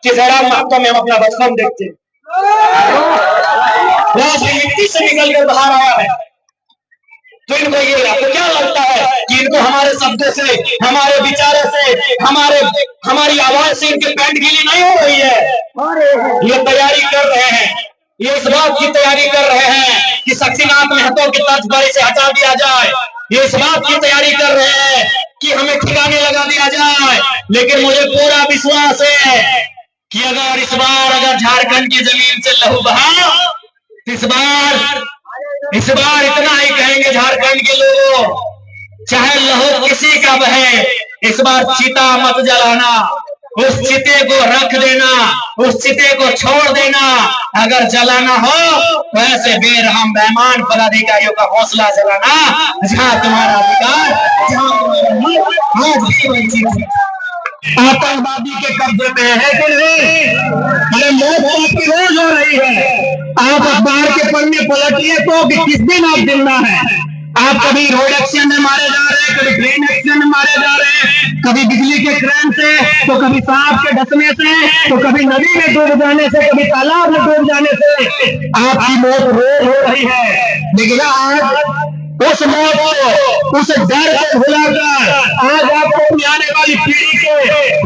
कि जयराम महतो में हम अपना बचपन देखते हैं। मिट्टी से निकल कर बाहर आया है, तो इनको ये आपको क्या लगता है कि इनको हमारे शब्दों से, हमारे विचारों से, हमारी आवाज से इनके पैंट गीली नहीं हो रही है? ये तैयारी कर रहे हैं, ये इस बात की तैयारी कर रहे हैं कि शक्तिनाथ महतो की तर्ज पर इसे हटा दिया जाए। ये इस बात की तैयारी कर रहे हैं कि हमें ठिकाने लगा दिया जाए। लेकिन मुझे पूरा विश्वास है कि अगर झारखंड की जमीन से लहू बहा, इस बार इतना ही कहेंगे झारखंड के लोगों, चाहे लहू किसी का बहे, इस बार चिता मत जलाना, उस चिते को रख देना, उस चिते को छोड़ देना। अगर जलाना हो तो ऐसे बेरहम बेईमान पदाधिकारियों का हौसला जलाना, जहां तुम्हारा अधिकार, जहां तुम्हारा आज भी वंचित आतंकवादी के कब्जे में है कि नहीं? अरे मौत आपकी रोज हो रही है। आप अखबार के पन्ने पलटिए तो कि किस दिन आप जिंदा है। आप कभी रोड एक्सीडेंट में मारे जा रहे हैं, कभी ट्रेन एक्सीडेंट में मारे जा रहे हैं, कभी बिजली के करंट से, तो कभी सांप के डसने से, तो कभी नदी में डूब जाने से, कभी तालाब में डूब जाने से आपकी मौत रोज हो रही है। लेकिन आज उस मौत को, उस डर को भुलाकर आज आपको अपनी आने वाली पीढ़ी के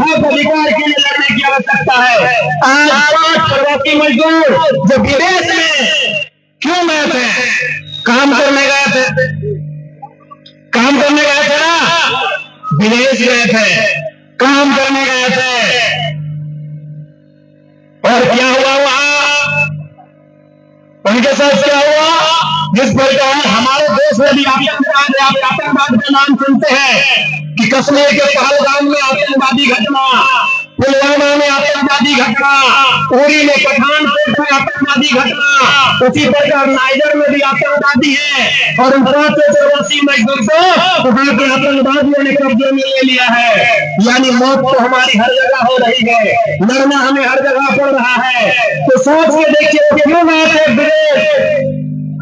हक अधिकार के लिए लड़ने की आवश्यकता है। आज 5 प्रवासी मजदूर जो विदेश में क्यों गए थे? काम करने गए थे, ना, विदेश गए थे, काम करने गए थे, और क्या हुआ वहां? उनके साथ क्या हुआ? जिस प्रकार हमारे देश में भी आतंकवाद का नाम सुनते हैं कि कश्मीर के पहलगाम में आतंकवादी घटना, पुलवामा में आतंकवादी घटना, उरी में पठानकोट में आतंकवादी घटना, उसी प्रकार नाइजर में भी आतंकवादी है, और उन 584 मजदूर को वहां के आतंकवादियों ने कब्जे में ले लिया है। यानी मौत तो हमारी हर जगह हो रही है, लड़ना हमें हर जगह पड़ रहा है। तो सोच के देखिए क्यों गए थे विदेश?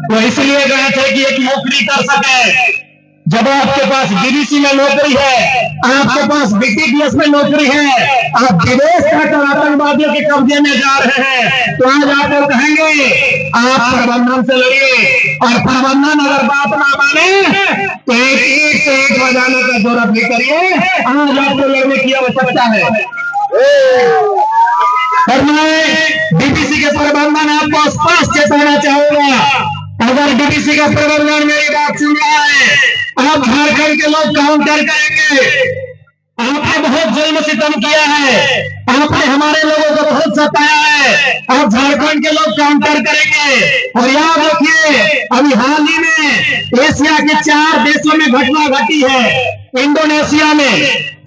तो इसलिए गए थे कि एक नौकरी कर सके। जब आपके पास बीडीसी में नौकरी है, आपके पास बीटीपीएस में नौकरी है, आप विदेश जाकर आतंकवादियों के कब्जे में जा रहे हैं, तो आज आपको कहेंगे आप प्रबंधन से लड़िए, और प्रबंधन अगर बात ना माने तो एक से एक बजाने का जरूरत नहीं करिए। आज आपको लड़ने की आवश्यकता है। और मैं डीपीसी के प्रबंधन आपको स्पष्ट चेताना चाहूंगा, अगर डीपीसी का प्रबंधन मेरी बात सुन रहा है, आप झारखंड के लोग काउंटर करेंगे। आपने बहुत जुल्म सितम किया है, आपने हमारे लोगों को बहुत सताया है, आप झारखंड के लोग काउंटर करेंगे। और याद रखिए, अभी हाल ही में एशिया के 4 देशों में घटना घटी है, इंडोनेशिया में,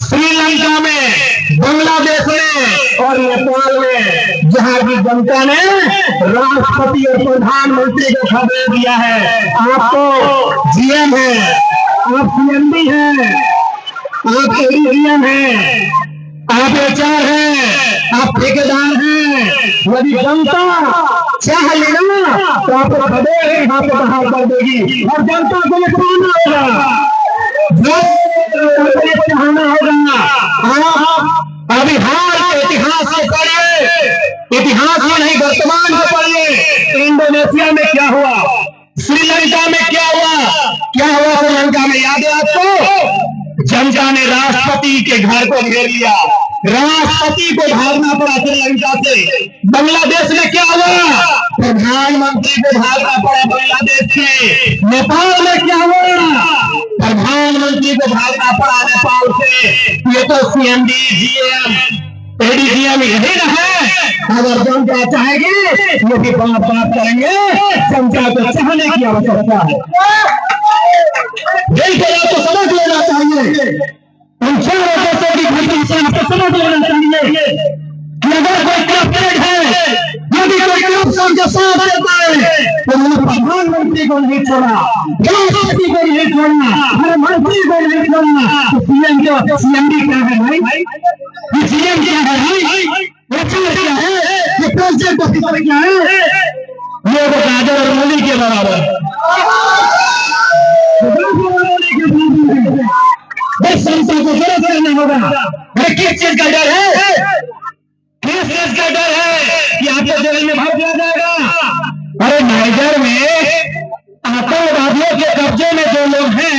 श्रीलंका में, बांग्लादेश में और नेपाल में, जहां की जनता ने राष्ट्रपति और प्रधानमंत्री को खबर दिया है। आप तो जीएम है, आप सीएमडी हैं, आप एडीजीएम हैं, आप एचआर हैं, आप ठेकेदार हैं। यदि जनता चाह लेना तो आपको खबर यहाँ पे बाहर कर देगी, और जनता को ये कहना होगा, चाहना होगा। आप अभी हाल के इतिहास को पढ़िए, इतिहास में नहीं वर्तमान को पढ़िए। इंडोनेशिया में क्या हुआ, श्रीलंका में क्या हुआ श्रीलंका में याद है आपको? जनता ने राष्ट्रपति के घर को घेर लिया, राष्ट्रपति को भागना पड़ा श्रीलंका से। बांग्लादेश में क्या हुआ? प्रधानमंत्री को भागना पड़ा बांग्लादेश से। नेपाल में क्या हुआ? प्रधानमंत्री को भागना पड़ा नेपाल से। ये तो सीएमडी, जीएम, एडीजीएम यही रहे। अगर जनता चाहेगी ये भी बात करेंगे, जनता को चाहने की आवश्यकता है। बिल्कुल आपको समझ लेना चाहिए, उन चारों देशों की घटना से आपको समझ लेना चाहिए कि अगर कोई करप्टेड है, यदि कोई करप्शन के साथ रहता है, तो उन्होंने प्रधानमंत्री को नहीं छोड़ा, राष्ट्रपति को नहीं छोड़ना, हर मंत्री को नहीं छोड़ना। तो सीएम क्या, सीएमडी क्या है भाई? ये सीएम क्या है भाई? एचआर क्या है? ये प्रेसिडेंट ऑफिसर क्या है? ये वो गाजर और मूली के बराबर। जनता को गलत करना होगा। किस चीज का डर है? किस चीज का डर है कि आपको जेल में भर दिया जाएगा? अरे नाइजर में आतंकवादियों के कब्जे में जो लोग हैं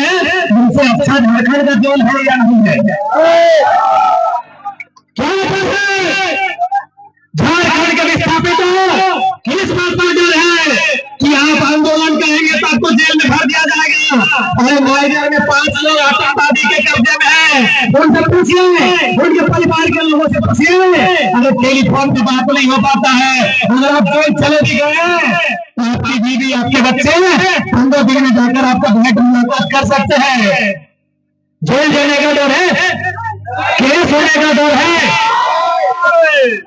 उनसे अच्छा झारखंड का जेल है या नहीं है? क्या है? झारखंड के विस्थापितों किस बात का डर है कि आप आंदोलन करेंगे तो आपको जेल में भर दिया जाएगा? और नाइजर में 5 लोग आतंकवादी के कब्जे में है, उनसे पूछिए, उनके परिवार के लोगों से पूछिए। अगर टेलीफोन पे बात नहीं हो पाता है, अगर आप जेल चले भी गए तो आपकी बीवी, आपके बच्चे 15 दिन में जाकर आपका भेंट मुलाकात कर सकते हैं। जेल जाने का डर है, केस होने का डर है,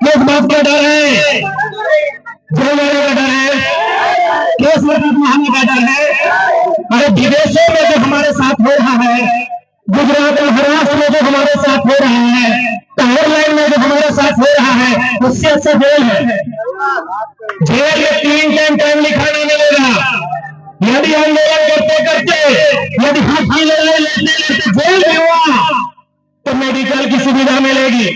किस बात का डर है? जेल जाने का डर है, केस होने का डर है। अरे विदेशों में जो हमारे साथ हो रहा है, गुजरात महाराष्ट्र में जो हमारे साथ हो रहा है, आयरलैंड में जो हमारे साथ हो रहा है, उससे अच्छा जेल है। जेल में 3 टाइम लिखाना मिलेगा। यदि आंदोलन करते करते यदि हाथी लड़ाई लेते लेते जेल में हुआ तो मेडिकल की सुविधा मिलेगी।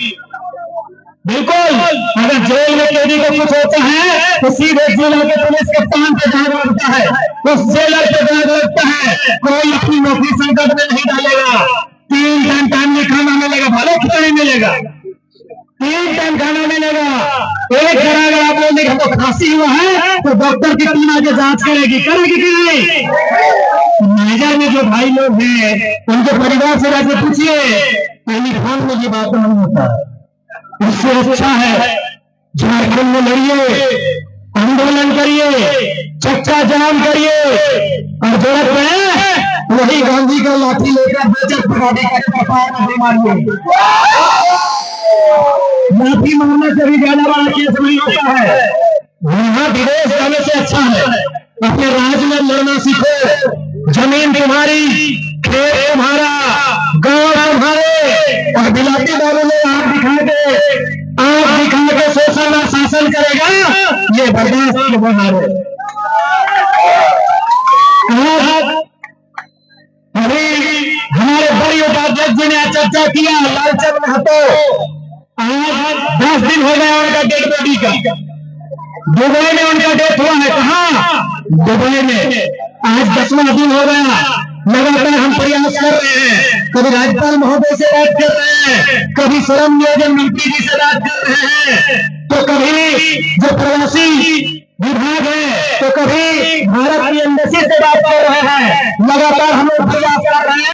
बिल्कुल, अगर जेल में कैदी को कुछ होता है तो सीधे जिला के पुलिस कप्तान पे दाग लगता है, उस जेलर पे दाग लगता है। कोई अपनी नौकरी संकट में नहीं डालेगा। 3 टाइम में खाना मिलेगा, भले क्यों नहीं मिलेगा, 3 टाइम खाना मिलेगा। एक जरा अगर आप लोग देखो तो खांसी हुआ है तो डॉक्टर की टीम आके जांच करेगी कि नहीं? नाइजर में जो भाई लोग हैं उनके परिवार से जाके पूछिए, टेलीफोन में ये बात नहीं होता है। इससे अच्छा है झारखंड में लड़िए, आंदोलन करिए, चक्का जाम करिए, और जरूरत है वही गांधी का लाठी लेकर बचत पकड़ने का कपार नहीं मारिए। लाठी मारने से भी ज्यादा बड़ा केस नहीं होता है। यहाँ विदेश जाने से अच्छा है अपने राज्य में लड़ना सीखो। जमीन तुम्हारी, खेत तुम्हारा, गांव तुम्हारे, और बिलाती बाबू ने आंख दिखा के शोषण और शासन करेगा, ये बर्दाश्त नहीं होना है। अभी हमारे बड़ी उपाध्यक्ष जी ने चर्चा किया, लालचंद महतो, आज 10 दिन हो गया उनका डेड बॉडी का। दुबई में उनका डेथ हुआ है। कहाँ? दुबई में। आज 10वां दिन हो गया। लगातार हम प्रयास कर रहे हैं, कभी राज्यपाल महोदय से बात कर रहे हैं, कभी श्रम नियोजन मंत्री जी से बात कर रहे हैं, तो कभी जो प्रवासी विभाग है, तो कभी भारत की एम्बेसी से बात कर रहे हैं। लगातार हम लोग प्रयास कर रहे हैं।